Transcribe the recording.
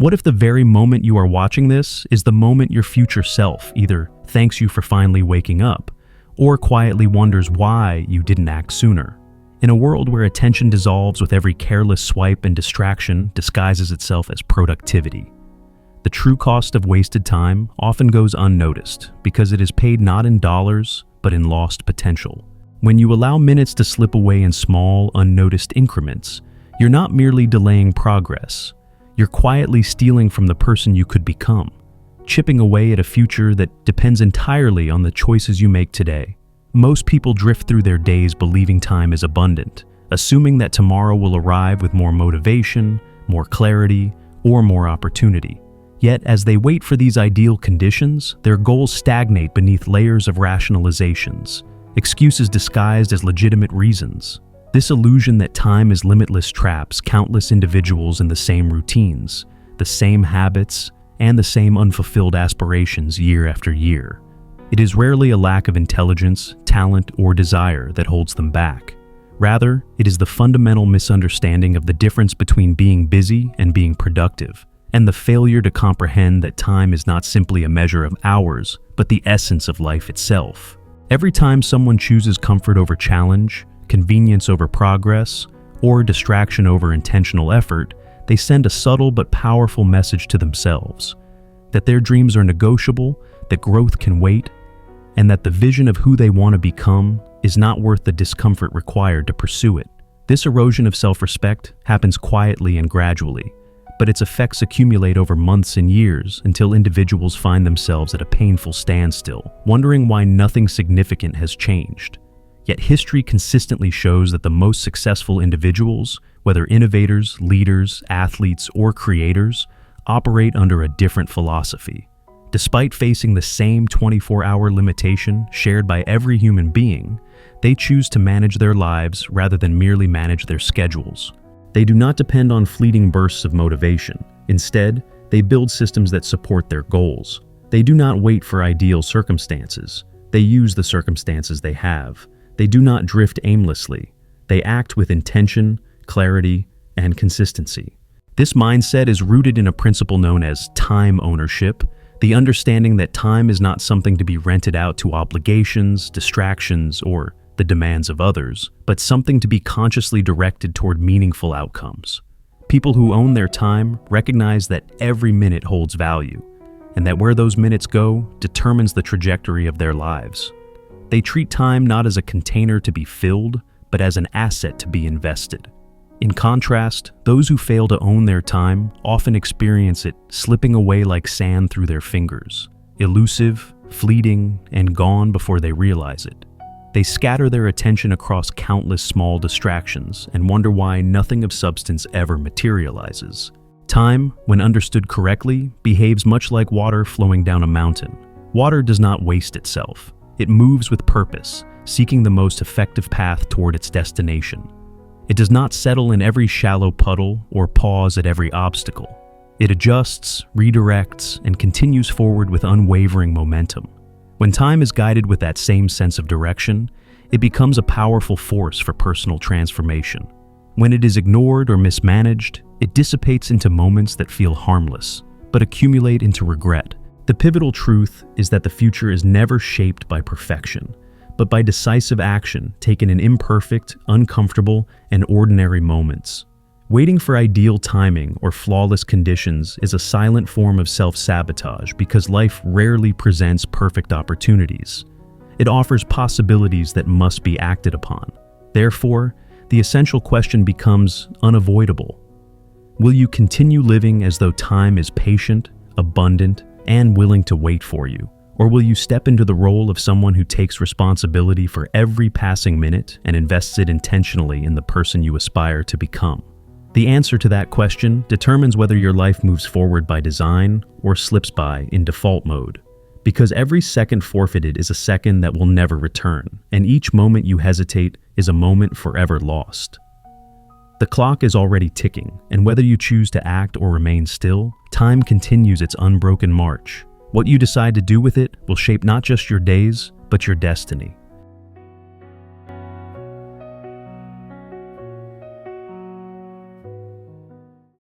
What if the very moment you are watching this is the moment your future self either thanks you for finally waking up or quietly wonders why you didn't act sooner? In a world where attention dissolves with every careless swipe and distraction disguises itself as productivity, the true cost of wasted time often goes unnoticed because it is paid not in dollars but in lost potential. When you allow minutes to slip away in small, unnoticed increments, you're not merely delaying progress. You're quietly stealing from the person you could become, chipping away at a future that depends entirely on the choices you make today. Most people drift through their days believing time is abundant, assuming that tomorrow will arrive with more motivation, more clarity, or more opportunity. Yet, as they wait for these ideal conditions, their goals stagnate beneath layers of rationalizations, excuses disguised as legitimate reasons. This illusion that time is limitless traps countless individuals in the same routines, the same habits, and the same unfulfilled aspirations year after year. It is rarely a lack of intelligence, talent, or desire that holds them back. Rather, it is the fundamental misunderstanding of the difference between being busy and being productive, and the failure to comprehend that time is not simply a measure of hours, but the essence of life itself. Every time someone chooses comfort over challenge, convenience over progress, or distraction over intentional effort, they send a subtle but powerful message to themselves: that their dreams are negotiable, that growth can wait, and that the vision of who they want to become is not worth the discomfort required to pursue it. This erosion of self-respect happens quietly and gradually, but its effects accumulate over months and years until individuals find themselves at a painful standstill, wondering why nothing significant has changed. Yet history consistently shows that the most successful individuals, whether innovators, leaders, athletes, or creators, operate under a different philosophy. Despite facing the same 24-hour limitation shared by every human being, they choose to manage their lives rather than merely manage their schedules. They do not depend on fleeting bursts of motivation. Instead, they build systems that support their goals. They do not wait for ideal circumstances. They use the circumstances they have. They do not drift aimlessly. They act with intention, clarity, and consistency. This mindset is rooted in a principle known as time ownership, the understanding that time is not something to be rented out to obligations, distractions, or the demands of others, but something to be consciously directed toward meaningful outcomes. People who own their time recognize that every minute holds value, and that where those minutes go determines the trajectory of their lives. They treat time not as a container to be filled, but as an asset to be invested. In contrast, those who fail to own their time often experience it slipping away like sand through their fingers, elusive, fleeting, and gone before they realize it. They scatter their attention across countless small distractions and wonder why nothing of substance ever materializes. Time, when understood correctly, behaves much like water flowing down a mountain. Water does not waste itself. It moves with purpose, seeking the most effective path toward its destination. It does not settle in every shallow puddle or pause at every obstacle. It adjusts, redirects, and continues forward with unwavering momentum. When time is guided with that same sense of direction, it becomes a powerful force for personal transformation. When it is ignored or mismanaged, it dissipates into moments that feel harmless, but accumulate into regret. The pivotal truth is that the future is never shaped by perfection, but by decisive action taken in imperfect, uncomfortable, and ordinary moments. Waiting for ideal timing or flawless conditions is a silent form of self-sabotage because life rarely presents perfect opportunities. It offers possibilities that must be acted upon. Therefore, the essential question becomes unavoidable. Will you continue living as though time is patient, abundant, and willing to wait for you? Or will you step into the role of someone who takes responsibility for every passing minute and invests it intentionally in the person you aspire to become? The answer to that question determines whether your life moves forward by design or slips by in default mode. Because every second forfeited is a second that will never return, and each moment you hesitate is a moment forever lost. The clock is already ticking, and whether you choose to act or remain still, time continues its unbroken march. What you decide to do with it will shape not just your days, but your destiny.